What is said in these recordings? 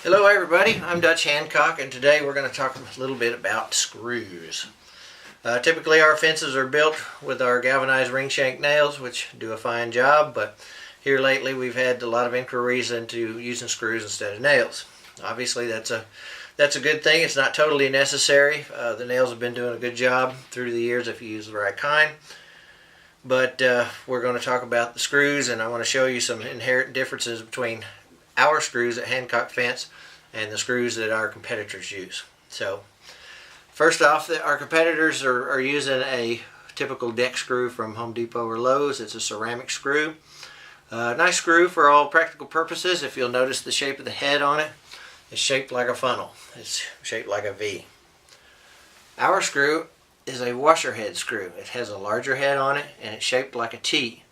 Hello everybody, I'm Dutch Hancock, and today we're going to talk a little bit about screws. Typically our fences are built with our galvanized ring shank nails, which do a fine job, but here lately we've had a lot of inquiries into using screws instead of nails. Obviously that's a good thing. It's not totally necessary. The nails have been doing a good job through the years if you use the right kind. But we're going to talk about the screws, and I want to show you some inherent differences between our screws at Hancock Fence and the screws that our competitors use. So first off, our competitors are using a typical deck screw from Home Depot or Lowe's. It's a ceramic screw. Nice screw for all practical purposes. If you'll notice the shape of the head on it, it's shaped like a funnel. It's shaped like a V. Our screw is a washer head screw. It has a larger head on it, and it's shaped like a T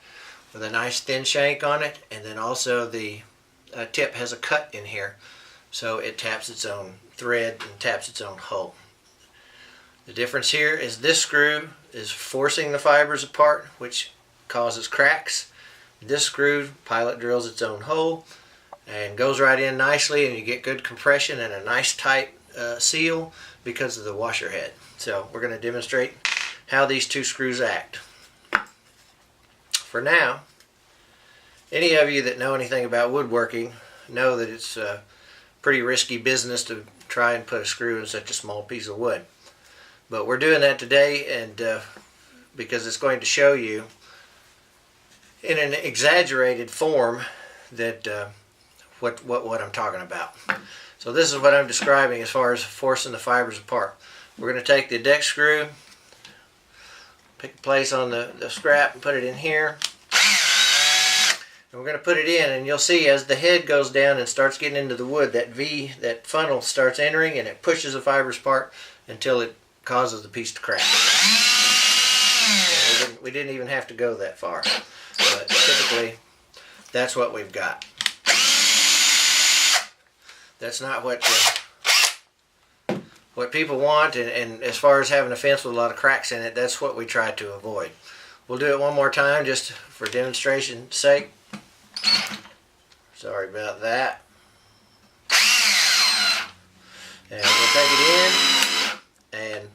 with a nice thin shank on it, and then also the tip has a cut in here, so it taps its own thread and taps its own hole. The difference here is this screw is forcing the fibers apart, which causes cracks. This screw pilot drills its own hole and goes right in nicely, and you get good compression and a nice tight seal because of the washer head. So we're going to demonstrate how these two screws act. For now, any of you that know anything about woodworking know that it's a pretty risky business to try and put a screw in such a small piece of wood. But we're doing that today, and because it's going to show you in an exaggerated form that what I'm talking about. So this is what I'm describing as far as forcing the fibers apart. We're going to take the deck screw, pick a place on the scrap and put it in here. And we're going to put it in, and you'll see as the head goes down and starts getting into the wood, that V, that funnel starts entering, and it pushes the fibers apart until it causes the piece to crack. We didn't even have to go that far, but typically that's what we've got. That's not what people want, and as far as having a fence with a lot of cracks in it, that's what we try to avoid. We'll do it one more time just for demonstration's sake. Sorry about that. And we'll take it in, and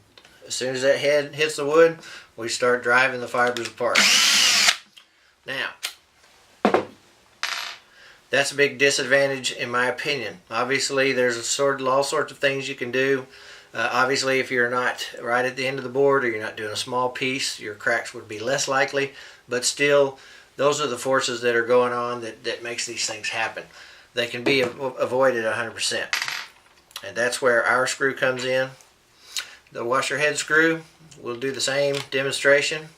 as soon as that head hits the wood, we start driving the fibers apart. Now, that's a big disadvantage in my opinion. Obviously, there's all sorts of things you can do. Obviously, if you're not right at the end of the board, or you're not doing a small piece, your cracks would be less likely. But still, those are the forces that are going on that makes these things happen. They can be avoided 100%. And that's where our screw comes in. The washer head screw, we'll do the same demonstration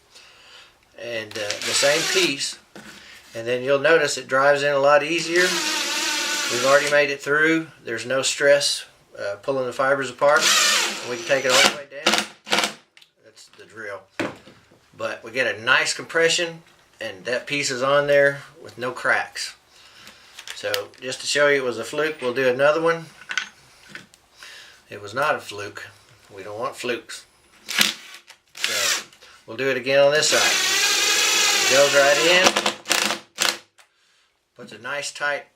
and the same piece. And then you'll notice it drives in a lot easier. We've already made it through. There's no stress pulling the fibers apart. We can take it all the way down. That's the drill. But we get a nice compression, and that piece is on there with no cracks. So just to show you it was a fluke, we'll do another one. It was not a fluke. We don't want flukes. So we'll do it again on this side. It goes right in. Puts a nice tight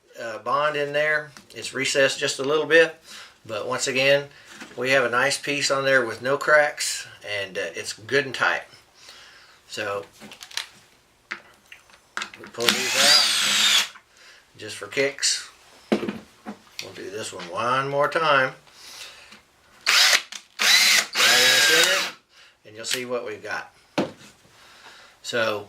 bond in there. It's recessed just a little bit, but once again, we have a nice piece on there with no cracks, and it's good and tight. So we pull these out just for kicks. We'll do this one more time. Right in the center, and you'll see what we've got. So,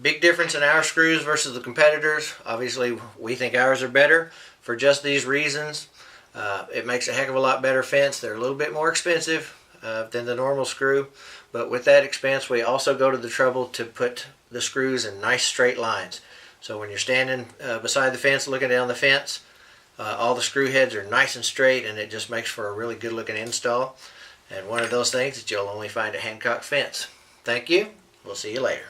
big difference in our screws versus the competitors. Obviously, we think ours are better for just these reasons. It makes a heck of a lot better fence. They're a little bit more expensive than the normal screw, but with that expense, we also go to the trouble to put the screws in nice straight lines. So when you're standing beside the fence looking down the fence, all the screw heads are nice and straight, and it just makes for a really good looking install. And one of those things that you'll only find at Hancock Fence. Thank you. We'll see you later.